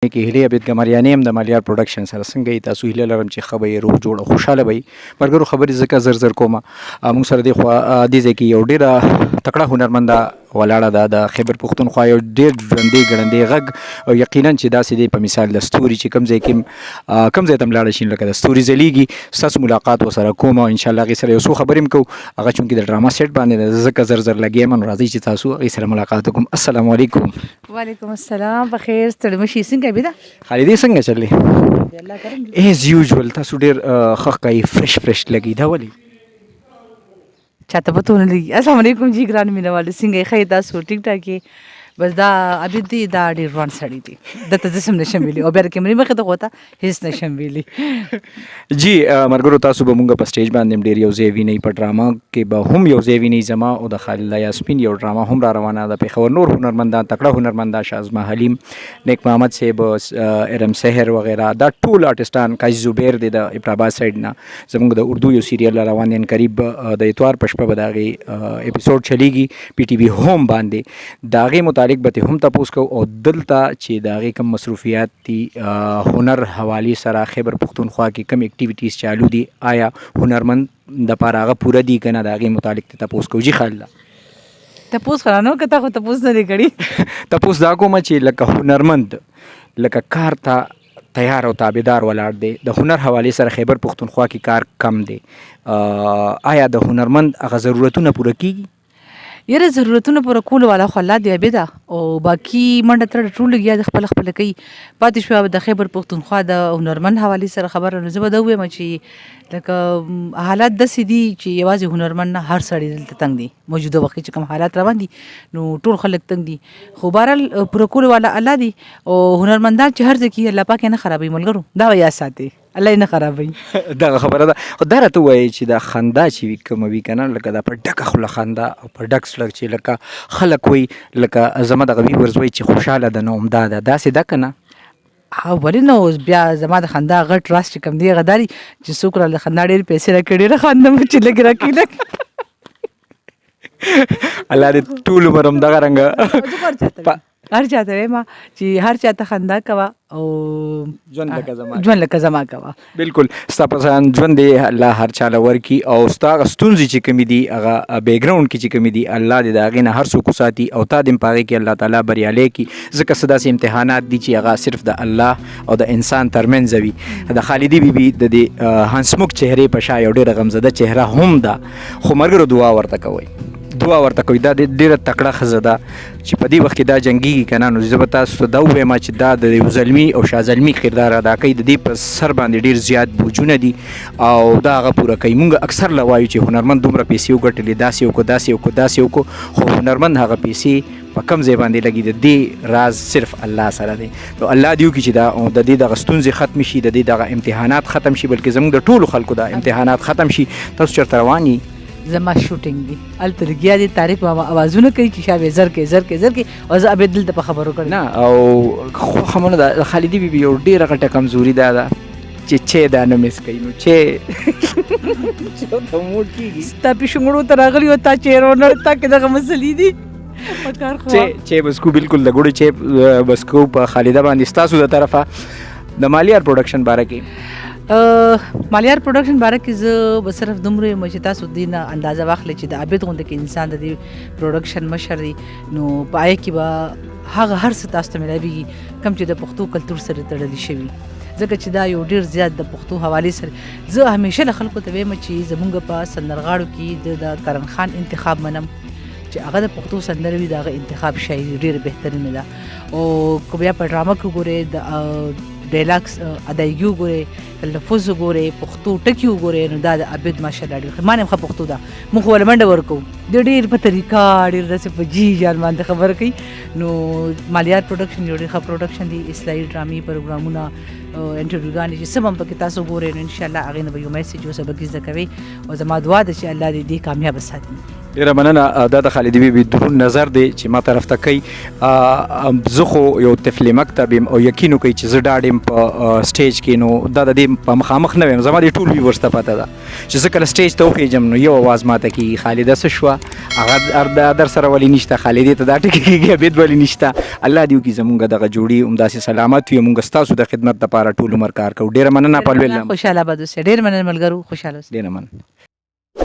کې هیله عبید ګمریانې هم د مالیار پروډکشن سره څنګه یې تاسو هیله لرم چې ښه به یې روغ جوړ او خوشحاله به یې ملګرو خبرې ځکه زر زر کومه موږ سره دې خوا دې ځای کې یو ډېره تکړه هنرمنده ولاړه ده د خیبر پښتونخوا یو ډېر ژوندی ګړندی غږ او یقینا چې داسې دی په مثال د ستوري چې کوم ځای کې کوم ځای ته هم لاړه شي لکه د ستوري ځلیږي ستاسو ملاقات ورسره کوم او انشاءالله هغې سره یو څو خبرې هم کوو هغه چونکې د ډراما سیټ باندې ده ځکه زر زر لګیا یم نو راځئ چې تاسو هغې سره ملاقات وکړو السلام علیکم وعلیکم السلام بخیر ستړي مشي څنګه بېده خالدې څنګه چلې ایز یوزول تاسو ډېر ښه ښکاري فرش لګي دا ولې چاته پته ونه لګي السلام علیکم جی ګران مینهوالو څنګه یې ښه تاسو ټیک ټاک یې بس دا عبید دی دا ډېر روان سړی دی دته زه هم نشم ویلی او بیا د کیمرې مخې ته غوته هېڅ نشم ویلی جی ملګرو تاسو به مونږ په سټیج باندې هم ډېر یو ځای وینئ په ډراما کې به هم یو ځای وینئ زما او د خالد الله یاسمین یو ډراما هم را روانه ده پېښور نور هنرمندان تکړه هنرمندان شازما حلیم نیک محمد صاحب ارم سحر وغیرہ دا ټول آرټسټان قاضي زبیر دی د ابټاباد سایډ نه زموږ د اردو یو سیریل را روان دی قریب د اتوار په شپه به د هغې اپیسوډ چلیږي پی ټي وي هوم باندې د هغې متعلق به ترې هم تپوس کوو او دلته چې د هغې کوم مصروفیات دي هنر حوالې سره خیبر پښتونخوا کې کوم اکټیویټیز چالو دي آیا هنرمند دپاره هغه پوره دي که نه د هغې متعلق ته تپوس کوو جي خالده تپوس خو رانه که تا خو تپوس نه دی کړي تپوس دا کومه چې لکه هنرمند لکه کار ته تیار او تابعدار ولاړ دی د هنر حوالې سره خیبر پښتونخوا کې کار کم دی آیا د هنرمند هغه ضرورتونه پوره کیږي یاره ضرورتونه پوره کولو والا خو الله دی عبیده او باقي منډه ترډه ټول لګیا د خپله کوي پاتې شوه د خیبر پښتونخوا د هنرمند حوالې سره خبره نو زه به دا ووایم چې لکه حالات داسې دي چې یوازې هنرمند نه هر سړی دلته تنګ دی موجوده وخت چې کوم حالات روان دي نو ټول خلک تنګ دي خو بهرحال پوره کولو والا الله دی او هنرمندان چې هر ځای کې الله پاک یې نه خرابوي ملګرو دا به یاد ساتئ الله یې نه خرابوي دغه خبره ده خو دا راته ووایي چې دا خندا چې وي کومه وي که نه لکه دا په ډکه خوله خندا او په ډک زړه چې لکه خلک وایي لکه زما دغه ویورز وایي چې خوشحاله ده نو همدا ده داسې ده که نه ولې نه اوس بیا زما د خندا غټ راز چې کوم دی هغه دا دی چې څوک راله د خندا ډېرې پیسې راکړي ډېره خندم چې لږ راکړي الله دې ټول عمر همدغه رنګه هر چاته وایم چې هر چاته خندا کوه او ژوند لکه زما کوه بالکل ستا په شان ژوند دې الله هر چاله ورکړي او ستا هغه ستونزې چې کومې دي هغه بیکګراونډ کې چې کومې دي الله دې د هغې نه هر څوک وساتي او تا دې هم په هغې کې الله تعالی بریالی کړي ځکه څه داسې امتحانات دي چې هغه صرف د الله او د انسان ترمنځ وي د خالدي بیبي د دې هنسمک چهرې په شا یو ډېره غمزده چهره هم ده خو ملګرو دعا ورته کوئ دعا ورته کوي دا ډېره تکړه ښځه ده چې په دې وخت کې دا جنګېږي که نه نو زه به تاسو ته دا ووایم چې دا د یو زلمي او شاه زلمي کردار ادا کوي د دې په سر باندې ډېر زیات بوجونه دي او دا هغه پوره کوي مونږ اکثر له وایو چې هنرمند دومره پیسې وګټلې داسې وکړو داسې وکړو داسې وکړو خو هنرمند هغه پیسې په کم ځای باندې لګي د دې راز صرف الله سره دی نو الله دې وکړي چې دا د دې دغه ستونزې ختم شي د دې دغه امتحانات ختم شي بلکې زموږ د ټولو خلکو دا امتحانات ختم شي تاسو چېرته روان یي زما شوټینګ دی هلته لګیا دي طارق بابا اوازونه کوي چې شابې زر کې او زه ابې دلته په خبرو کړم نه او خوښه مونه ده خالدي بیبي یو ډېره غټه کمزوري دا ده چې چی دا نه مس کوي نو چی ته موډ کېږي ستا پیشنګړو ته راغلي او تا چیرې ونه تا کې دغه مسلې دي چی بسکو بالکل د ګوړې چی بسکو په خالده باندې ستاسو د طرفه د مالیار پروډکشن باره کې مالیار پروډکشن باره کې زه به صرف دومره یم چې تاسو دې نه اندازه واخلئ چې د عابد غوندې کې انسان د دې پروډکشن مشر دی نو په هغې کې به هغه هر څه تاسو ته میلاویږي کوم چې د پښتو کلتور سره تړلي شوي ځکه چې دا یو ډېر زیات د پښتو حوالې سره زه همیشه له خلکو ته وایم چې زموږ په سندرغاړو کې د کرن خان انتخاب منم چې هغه د پښتو سندرې وي د هغه انتخاب شاعري ډېره بهترینه ده او که بیا په ډرامه کې ګورئ د ډایلاګس ادایګي وګورئ تلفظ وګورئ پښتو ټکي وګورئ نو دا د عابد ماشاءالله ډېر ما نه هم ښه پښتو ده موږ خو ولې منډه ورکوو د ډېر په طریقه ډېر داسې په جي جان باندې خبره کوي نو مالیار پروډکشن یو ډېر ښه پروډکشن دی اصلاحي ډرامې پروګرامونه انټرویوګانې چې څه هم پکې تاسو ګورئ نو انشاءالله هغې نه به یو میسج او سبق زده کوئ او زما دعا ده چې الله دې دې کامیابه ساتي ډېره مننه دا د خالدي بیبي درون نظر دی چې ما طرف ته کوي زه خو یو طفل مکتب یم او یقین وکړئ چې زه ډاډ یم په سټیج کې نو دا د دې په مخامخ نه ویم زما دې ټول ویورز ته پته ده چې زه کله سټیج ته وخېږم نو یو اواز ماته کېږي خالده څه شوه هغه در سره ولې نشته خالدې ته دا ټکي کېږي عبید ولې نشته. الله دې وکړي زمونږ دغه جوړي همداسې سلامت وي. مونږ ستاسو د خدمت دپاره ټول عمر کار کوو. ډېره مننه په لوی الله. خوشحاله به اوسئ. ډېر مننه ملګرو، خوشحاله اوسئ. ډېره مننه.